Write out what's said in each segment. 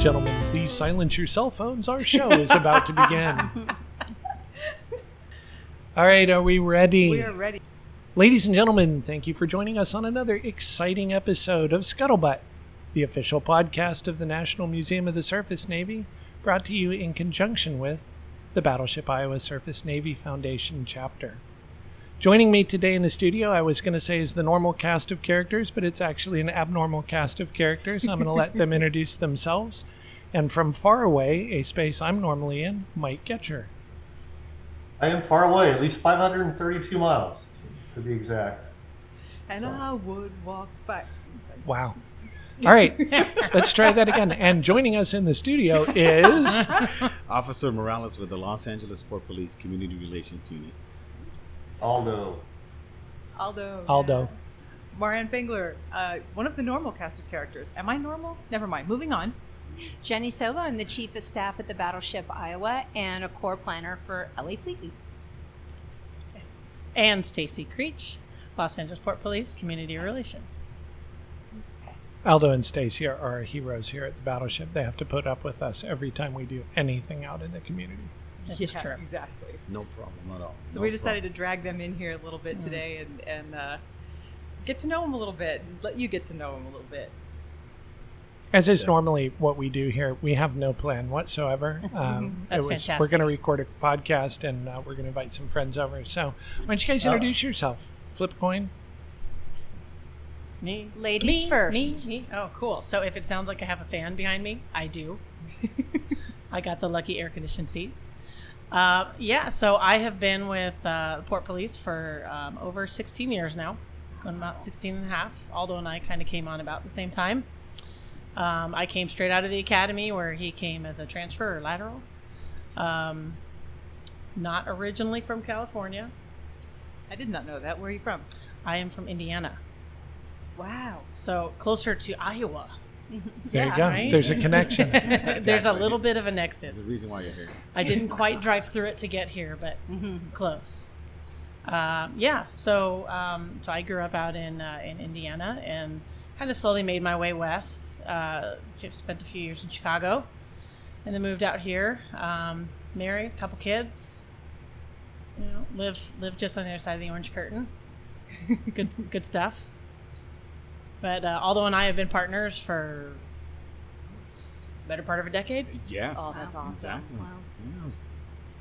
gentlemen, please silence your cell phones. Our show is about to begin. All right, are we ready? We are ready. Ladies and gentlemen, thank you for joining us on another exciting episode of Scuttlebutt, the official podcast of the National Museum of the Surface Navy, brought to you in conjunction with the Battleship Iowa Surface Navy Foundation chapter. Joining me today in the studio, I was going to say is the normal cast of characters, but it's actually an abnormal cast of characters. I'm going to let them introduce themselves. And from far away, a space I'm normally in, Mike Getcher. I am far away, at least 532 miles, to be exact. And I would walk back. Wow. All right, let's try that again. And joining us in the studio is... Officer Morales with the Los Angeles Port Police Community Relations Unit. Aldo. Aldo. Marianne Fengler, one of the normal cast of characters. Am I normal? Never mind. Moving on. Jenny Silva, I'm the Chief of Staff at the Battleship Iowa and a Corps Planner for LA Fleet Week. And Stacey Creech, Los Angeles Port Police Community Relations. Aldo and Stacey are our heroes here at the Battleship. They have to put up with us every time we do anything out in the community. This is true. Exactly. No problem at all. So we decided to drag them in here a little bit today and get to know them a little bit and let you get to know them a little bit. As is normally what we do here, we have no plan whatsoever. That's fantastic. We're going to record a podcast and we're going to invite some friends over. So why don't you guys introduce yourself? Flip a coin. Me? Ladies first. Me? Oh, cool. So if it sounds like I have a fan behind me, I do. I got the lucky air-conditioned seat. So I have been with the Port Police for over 16 years now, going about 16 and a half. Aldo and I kind of came on about the same time. I came straight out of the academy where he came as a transfer or lateral. Not originally from California. I did not know that. Where are you from? I am from Indiana. Wow. So closer to Iowa. There you go. Right? There's a connection. There's a little bit of a nexus. There's a reason why you're here. I didn't quite drive through it to get here, but close. So I grew up out in Indiana and kind of slowly made my way west. Spent a few years in Chicago and then moved out here. Married, a couple kids. You know, live just on the other side of the orange curtain. Good stuff. But Aldo and I have been partners for the better part of a decade. Yes. Oh, that's awesome. Exactly. Wow. Yeah,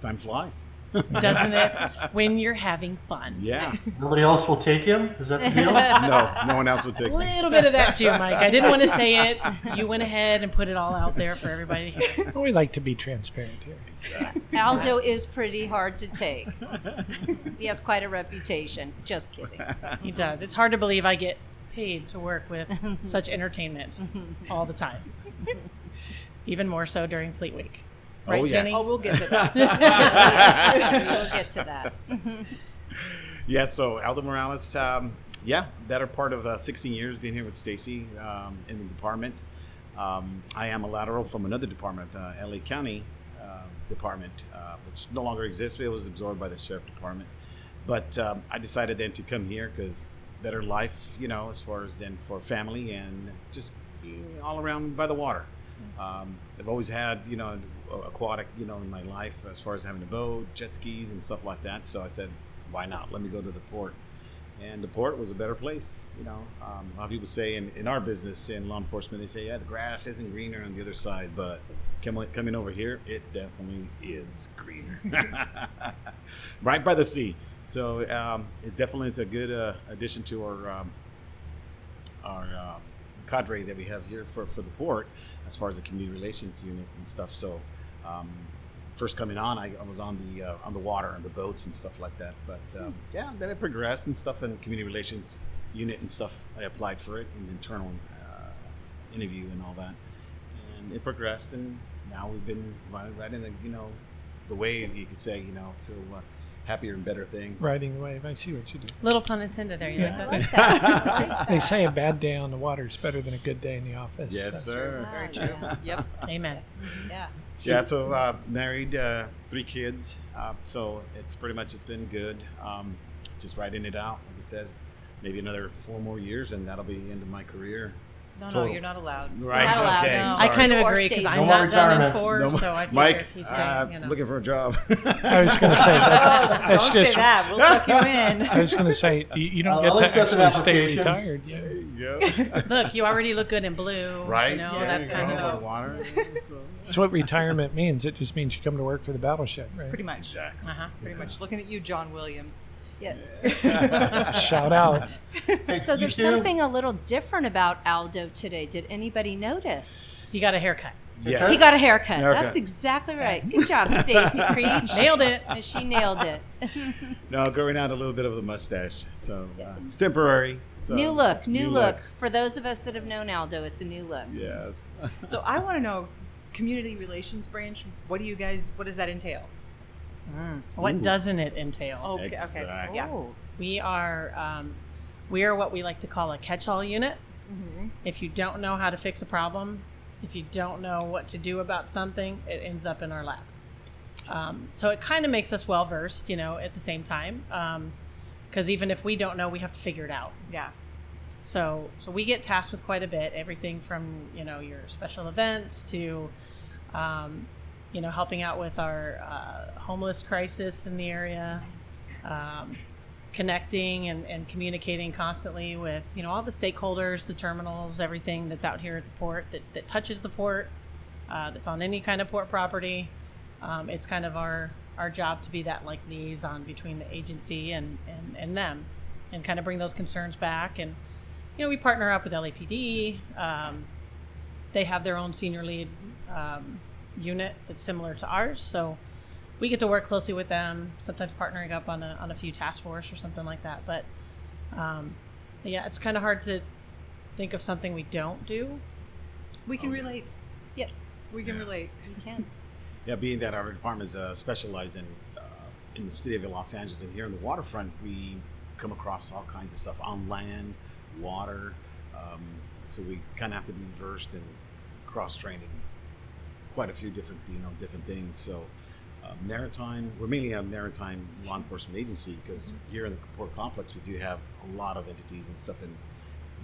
time flies. Doesn't it? When you're having fun. Yeah. Nobody else will take him? Is that the deal? No one else would take A me. little bit of that too, Mike. I didn't want to say it. You went ahead and put it all out there for everybody to hear. We like to be transparent here. Exactly. Aldo is pretty hard to take. He has quite a reputation. Just kidding. He does. It's hard to believe I get paid to work with such entertainment all the time. Even more so during Fleet Week. Right, yes. Jenny? Oh, we'll get to that. We'll get to that. Yeah, so Aldo Morales, better part of 16 years being here with Stacey in the department. I am a lateral from another department, LA County Department, which no longer exists. It was absorbed by the Sheriff Department. But I decided then to come here because better life, as far as then for family and just being all around by the water. I've always had, aquatic, in my life as far as having a boat, jet skis and stuff like that. So I said, why not? Let me go to the port. And the port was a better place. A lot of people say in our business, in law enforcement, they say, yeah, the grass isn't greener on the other side. But coming over here, it definitely is greener. Right by the sea. So it's a good addition to our cadre that we have here for the port as far as the community relations unit and stuff. So first coming on, I was on the water and the boats and stuff like that. But then it progressed and stuff in community relations unit and stuff. I applied for it in the internal interview and all that, and it progressed. And now we've been right in the wave, you could say, to happier and better things. Riding the wave. I see what you do. Little pun intended there. You I like like that? that. I like They that. say a bad day on the water is better than a good day in the office. Yes, sir. Very true. Yep. Amen. Yeah. Yeah, so married, 3 kids. So it's been good. Just riding it out. Like I said, maybe another 4 more years and that'll be the end of my career. No, you're not allowed. Right. Not allowed, Okay. no. I kind of Or agree because Stacey. I'm No more not done in retirements. 4, No more- so I figure Mike, if he's saying, looking for a job. I was going to say that's Don't just. say that. We'll suck you in. I was going to say you don't I'll get to accept an actually stay application. retired. Yeah. Look, you already look good in blue. Right. You know, Yeah, that's you kind go, of water. So. That's what retirement means. It just means you come to work for the battleship, right? Pretty much. Exactly. Pretty much. Looking at you, John Williams. Yeah. Shout out. Hey, So you there's two- something a little different about Aldo today. Did anybody notice? You got a haircut. Yeah. He got a haircut. Haircut. That's exactly right. Good job, Stacey Creech. Nailed it. She nailed it. No, growing out a little bit of the mustache. So it's temporary. So, New look. For those of us that have known Aldo, it's a new look. Yes. So I want to know, community relations branch. What does that entail? What Ooh. doesn't it entail? Okay. Exactly. Yeah. Oh. We are what we like to call a catch-all unit. Mm-hmm. If you don't know how to fix a problem, if you don't know what to do about something, it ends up in our lap. So it kind of makes us well-versed, at the same time. Because even if we don't know, we have to figure it out. Yeah. So we get tasked with quite a bit, everything from, your special events to, helping out with our homeless crisis in the area, connecting and communicating constantly with, all the stakeholders, the terminals, everything that's out here at the port that touches the port, that's on any kind of port property. It's kind of our job to be that liaison between the agency and them, and kind of bring those concerns back. And we partner up with LAPD. They have their own senior lead unit that's similar to ours, so we get to work closely with them, sometimes partnering up on a few task force or something like that. But yeah, it's kind of hard to think of something we don't do. We can relate. Yep. We can relate. You can. Yeah, being that our department is specialized in the city of Los Angeles, and here in the waterfront, we come across all kinds of stuff on land, water. So we kind of have to be versed in cross-training quite a few different things. So maritime, we're mainly a maritime law enforcement agency because here in the port complex, we do have a lot of entities and stuff and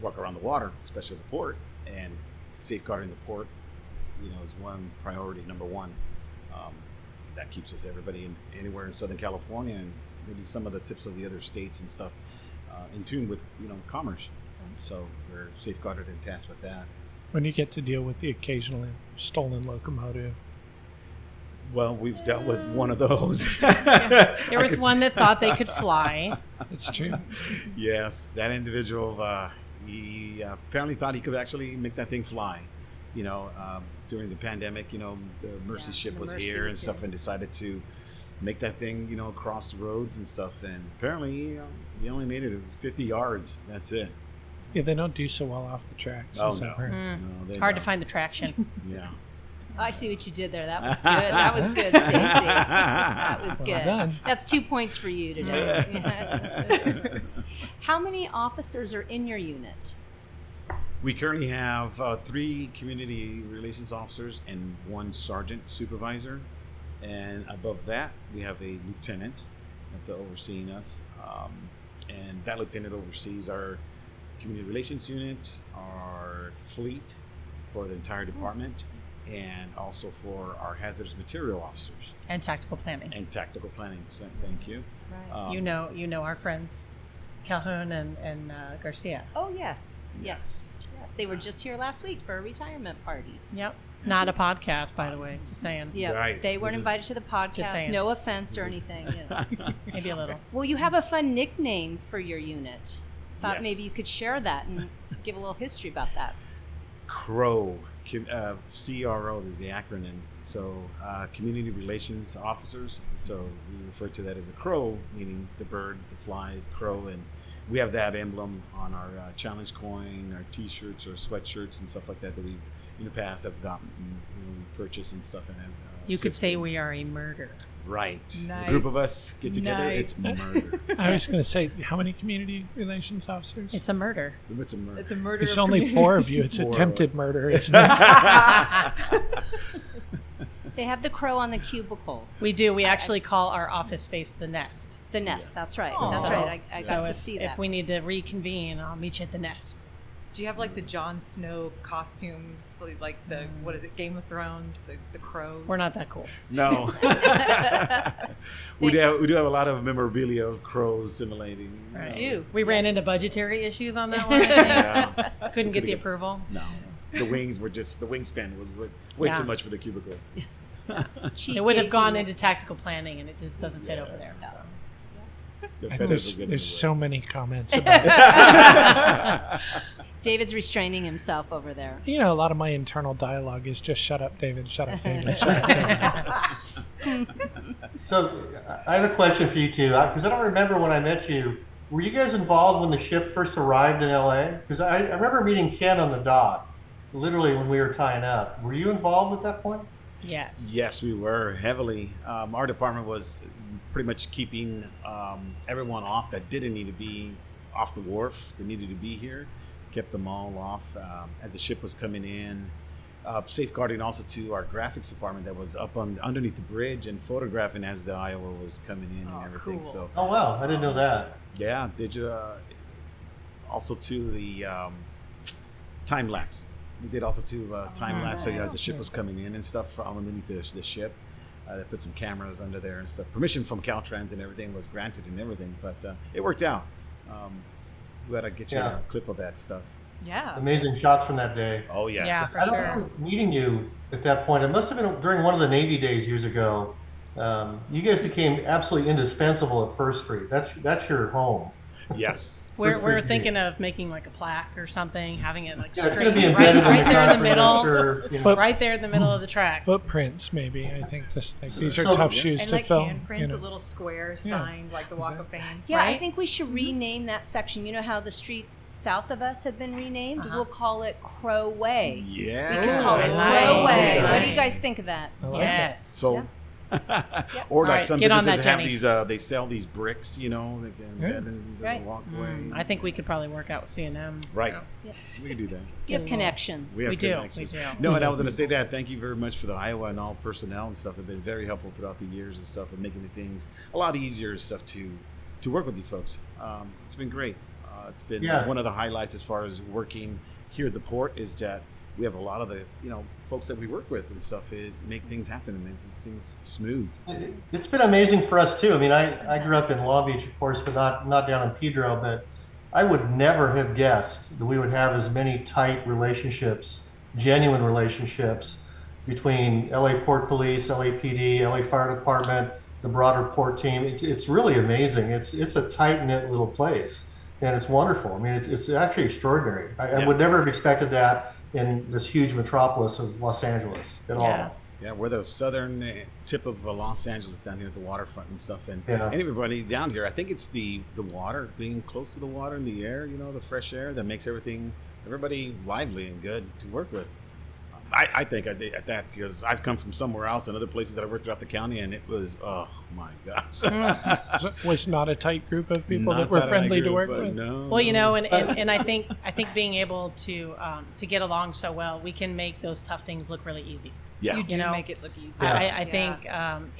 work around the water, especially the port, and safeguarding the port, is one priority, number one. That keeps everybody anywhere in Southern California and maybe some of the tips of the other states and stuff in tune with, commerce. So we're safeguarded and tasked with that. When you get to deal with the occasionally stolen locomotive. Well, we've dealt with one of those. There was one that thought they could fly. It's true. Yes, that individual, he apparently thought he could actually make that thing fly. During the pandemic, the Mercy ship the was Mercy here was and stuff, here. and decided to make that thing, cross the roads and stuff. And apparently, he only made it 50 yards. That's it. Yeah, they don't do so well off the tracks. Oh, as I've no. heard. No, they It's hard to don't. find the traction. Yeah. I see what you did there. That was good. That was good, Stacey. That was Well good. done. That's 2 points for you today. How many officers are in your unit? We currently have 3 community relations officers and 1 sergeant supervisor. And above that, we have a lieutenant that's overseeing us. And that lieutenant oversees our community relations unit, our fleet for the entire department, and also for our hazardous material officers And tactical planning. and tactical planning. So thank you. Right. You know our friends Calhoun and Garcia. Oh, yes. Yes. They were just here last week for a retirement party. Yep. Not a podcast, by the way. Just saying. Yeah. Right. They weren't This is- invited to the podcast. saying. No offense or anything. Yeah. Maybe a little. Well, you have a fun nickname for your unit. Thought Yes. maybe you could share that and give a little history about that. CROW, CRO is the acronym. So community relations officers. So we refer to that as a crow, meaning the bird that flies, crow, and we have that emblem on our challenge coin, our T-shirts, or sweatshirts, and stuff like that we've in the past have gotten purchased and stuff. And have, You could say subsequently- we are a murder. right. Nice. A group of us get together. Nice. It's murder. I was going to say, how many community relations officers? It's a murder. It's a murder. It's a murder. There's of only community. 4 of you. It's 4. attempted murder. It's not. They have the crow on the cubicle. We do. We actually call our office space the nest. The nest. Yes. That's right. Aw. That's right. I So got to if, see if that. we need to reconvene, I'll meet you at the nest. Do you have like the Jon Snow costumes, like the what is it, Game of Thrones, the crows? We're not that cool. No. we do have a lot of memorabilia of crows simulating. Right. We ran into budgetary issues on that one. Yeah. Couldn't get the approval. No. The wings were just, the wingspan was way too much for the cubicles. It would have gone into tactical planning, and it just doesn't fit over there. No. The And feathers were good. there's so many comments about it. David's restraining himself over there. You know, a lot of my internal dialogue is just shut up, David, shut up, David, shut up, David. So I have a question for you two, because I don't remember when I met you. Were you guys involved when the ship first arrived in LA? Because I remember meeting Ken on the dock, literally when we were tying up. Were you involved at that point? Yes. Yes, we were heavily. Our department was pretty much keeping everyone off that didn't need to be off the wharf, that needed to be here. Kept them all off as the ship was coming in. Safeguarding also to our graphics department that was up underneath the bridge and photographing as the Iowa was coming in and everything. Cool. So Oh wow, I didn't know that. yeah, also to the time lapse. We did also to time lapse as the ship was coming in and stuff from underneath the ship. They put some cameras under there and stuff. Permission from Caltrans and everything was granted and everything, but it worked out. We gotta get you a clip of that stuff. Yeah. Amazing shots from that day. Oh yeah. Yeah, for I don't sure. remember meeting you at that point. It must have been during one of the Navy days years ago. You guys became absolutely indispensable at First Street. That's your home. Yes. We're thinking of making like a plaque or something, having it like Yeah, it's straight going to be right, embedded right in the there in the concrete, middle, I'm sure. You know. right there in the middle of the track. Footprints, maybe. I think these are So- tough shoes And to like fill. handprints, You know. a little square Yeah. signed like the Walk of Fame. Yeah, I Right? think we should rename that section. You know how the streets south of us have been renamed? We'll call it Crow Way. Yeah. We can call it nice. Crow Way. Nice. What do you guys think of that? I like Yes. So, or like Alright, some get on businesses that, have Jenny. these, they sell these bricks, you know, they can Yeah. embed in the Right. walkway. I think we could probably work out with C&M. Right. Yeah. We can do that. You have connections. We have We do, connections. we do. No, and I was going to say that. Thank you very much for the Iowa and all personnel and stuff. Have been very helpful throughout the years and stuff, and making the things a lot easier and stuff to work with you folks. It's been great. It's been one of the highlights as far as working here at the port is that we have a lot of the folks that we work with and stuff. It make things happen and make things smooth. It's been amazing for us too. I mean, I grew up in Long Beach, of course, but not down in Pedro. But I would never have guessed that we would have as many tight relationships, genuine relationships between LA Port Police, LAPD, LA Fire Department, the broader port team. It's really amazing. It's a tight knit little place, and it's wonderful. I mean, it's actually extraordinary. I would never have expected that in this huge metropolis of Los Angeles at all. Yeah, we're the southern tip of Los Angeles down here at the waterfront and stuff. And, Yeah. and everybody down here, I think it's the water, being close to the water and the air, the fresh air that makes everybody lively and good to work with. I think I did at that because I've come from somewhere else and other places that I worked throughout the county, and it was, oh my gosh. Was not a tight group of people Not that were that friendly to I work grew, with. No. Well, and I think being able to get along so well, we can make those tough things look really easy. Yeah. You do know, make it look easy. I think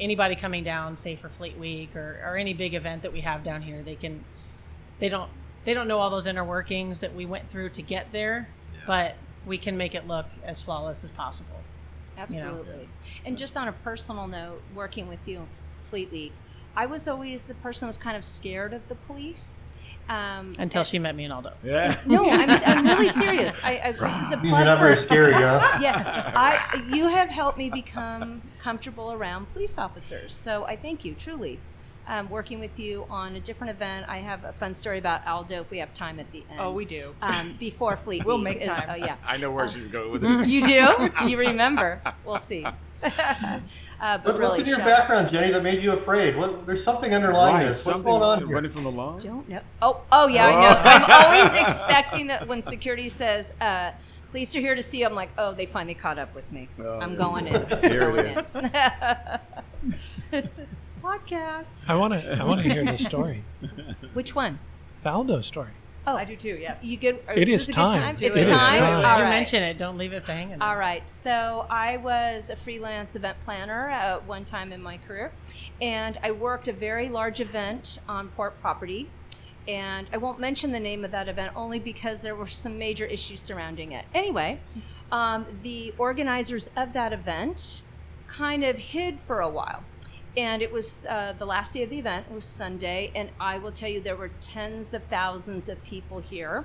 anybody coming down, say for Fleet Week or any big event that we have down here, they don't know all those inner workings that we went through to get there, but we can make it look as flawless as possible. Absolutely. And just on a personal note, working with you in Fleet Week, I was always the person who was kind of scared of the police. Until she met me in Aldo. Yeah. No, I'm really serious. This is a You're plug not for very scary, huh? Yeah, you have helped me become comfortable around police officers. So I thank you, truly. Working with you on a different event. I have a fun story about Aldo if we have time at the end. Oh, we do. Before Fleet We'll Week. make time. Oh, yeah. I know where she's going with it. You do? You remember? We'll see. But What's really, in your shout out. background, Jenny, that made you afraid? There's something underlying this. What's going on here? Running from the law? Don't know. Oh yeah, I know. I'm always expecting that when security says, police are here to see you, I'm like, oh, they finally caught up with me. Oh, I'm yeah. going in. Here Going it in. Podcast. I want to hear the story. Which one? The Aldo story. Oh, I do too, yes. You good? It is is this a good time. time? It It's is time. time. All You right. mention it. Don't leave it hanging. All right. So I was a freelance event planner at one time in my career, and I worked a very large event on port property. And I won't mention the name of that event only because there were some major issues surrounding it. Anyway, the organizers of that event kind of hid for a while. And it was the last day of the event. It was Sunday. And I will tell you, there were tens of thousands of people here.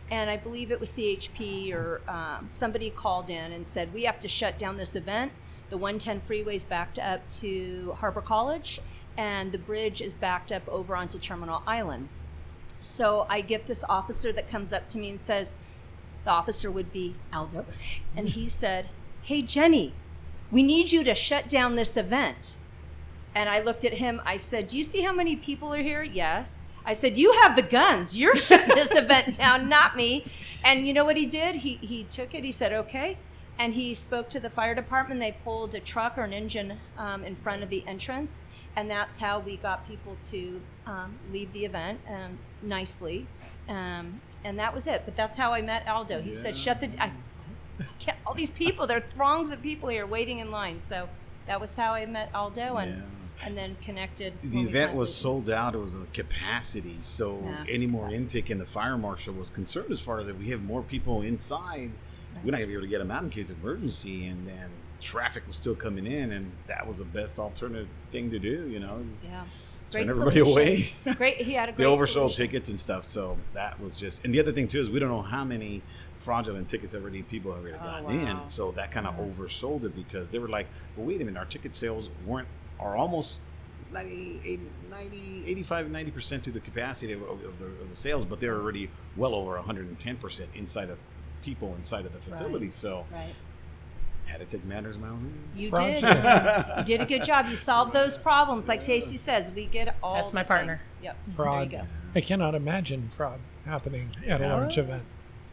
And I believe it was CHP or somebody called in and said, we have to shut down this event. The 110 freeway's backed up to Harbor College, and the bridge is backed up over onto Terminal Island. So I get this officer that comes up to me and says, the officer would be Aldo, and he said, hey, Jenny, we need you to shut down this event. And I looked at him, I said, do you see how many people are here? Yes. I said, you have the guns. You're shutting this event down, not me. And you know what he did? He took it. He said, okay. And he spoke to the fire department. They pulled a truck or an engine in front of the entrance. And that's how we got people to leave the event nicely. And that was it. But that's how I met Aldo. He said, shut the... I can't, all these people, there are throngs of people here waiting in line. So that was how I met Aldo. And then connected. The event was sold out. It was a capacity, so any more capacity. intake, and the fire marshal was concerned as far as if we have more people inside, we're not gonna be able to get them out in case of emergency. And then traffic was still coming in, and that was the best alternative thing to do. Turn everybody away. Great, he had a great. They oversold solution. tickets and stuff, so that was just. And the other thing too is we don't know how many fraudulent tickets people have already gotten in, so that kind of oversold it because they were like, well, wait a minute, our ticket sales are almost 85-90% to the capacity of the sales, but they're already well over 110% inside of people inside of the facility. So had to take matters in my own hands. You did. You did a good job. You solved those problems. Like Stacey says, we get all. That's my partner. Things. Yep. Fraud. There you go. I cannot imagine fraud happening at a large event.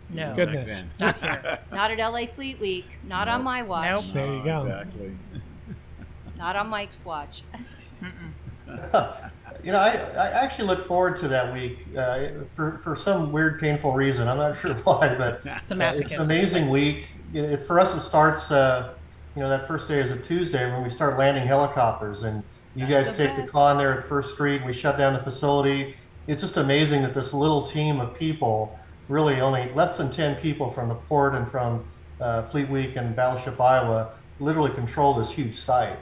No. Goodness. Not here. Not at LA Fleet Week. Not on my watch. Nope. There you go. Exactly. Not on Mike's watch. I actually look forward to that week for some weird, painful reason. I'm not sure why, but It's a masochist. it's an amazing week. For us, it starts, that first day is a Tuesday when we start landing helicopters, and you guys take the con there at First Street, and we shut down the facility. It's just amazing that this little team of people, really only less than 10 people from the port and from Fleet Week and Battleship Iowa, literally control this huge site.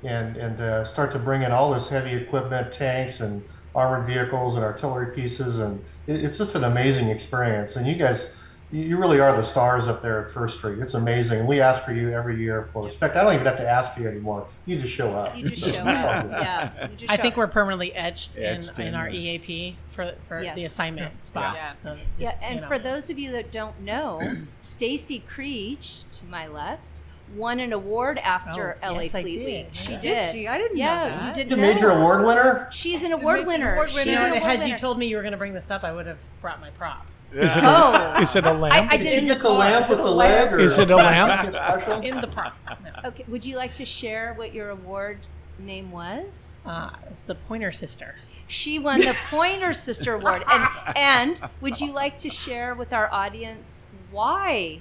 And start to bring in all this heavy equipment, tanks and armored vehicles and artillery pieces, and it's just an amazing experience. And you guys, you really are the stars up there at First Street. It's amazing. And we ask for you every year for respect. I don't even have to ask for you anymore. You just show up. You just show up. Yeah. You just I show think up. we're permanently etched in our EAP for Yes. the assignment spot. Yeah. So Yeah, just, and for those of you that don't know, Stacey Creech, to my left, won an award after Oh, LA yes, I Fleet did. Week. I She did. did. She? I didn't know Yeah, that. you did The know. major award winner? She's an award winner. award She's winner. an award had winner. you told me you were going to bring this up, I would have brought my prop. Is it, Oh. is it a lamp? I Did didn't you get the lamp with the leg? Or Is it a lamp? something special? In the prop. No. Okay, would you like to share what your award name was? It's the Pointer Sister. She won the Pointer Sister Award. And would you like to share with our audience why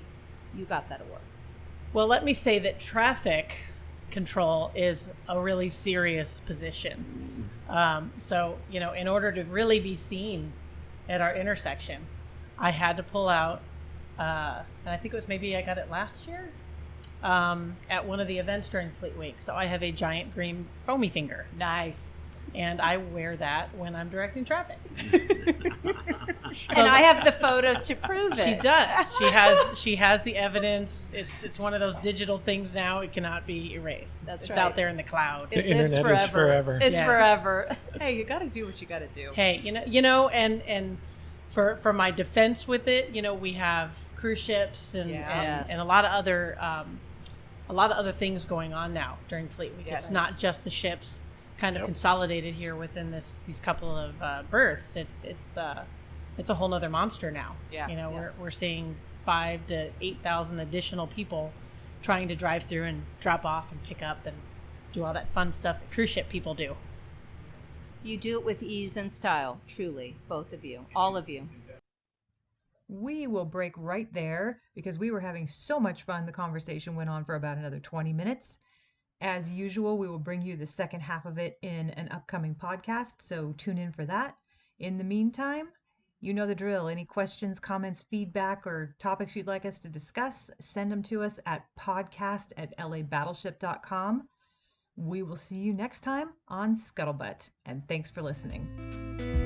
you got that award? Well, let me say that traffic control is a really serious position. So, in order to really be seen at our intersection, I had to pull out, and I think it was maybe I got it last year, at one of the events during Fleet Week. So I have a giant green foamy finger. Nice. And I wear that when I'm directing traffic. And I have the photo to prove it. She does. She has the evidence. It's one of those digital things now. It cannot be erased. That's it's right. out there in the cloud. It The lives internet is forever. It's Yes. forever. Hey, you got to do what you got to do. Hey, and for my defense with it, we have cruise ships and Yes. and a lot of other things going on now during Fleet Week. Yes. It's not just the ships kind of consolidated here within these couple of berths. It's a whole nother monster now. Yeah. We're seeing 5,000 to 8,000 additional people trying to drive through and drop off and pick up and do all that fun stuff that cruise ship people do. You do it with ease and style, truly, both of you, all of you. We will break right there because we were having so much fun. The conversation went on for about another 20 minutes. As usual, we will bring you the second half of it in an upcoming podcast, so tune in for that. In the meantime, you know the drill. Any questions, comments, feedback, or topics you'd like us to discuss, send them to us at podcast@labattleship.com. We will see you next time on Scuttlebutt, and thanks for listening.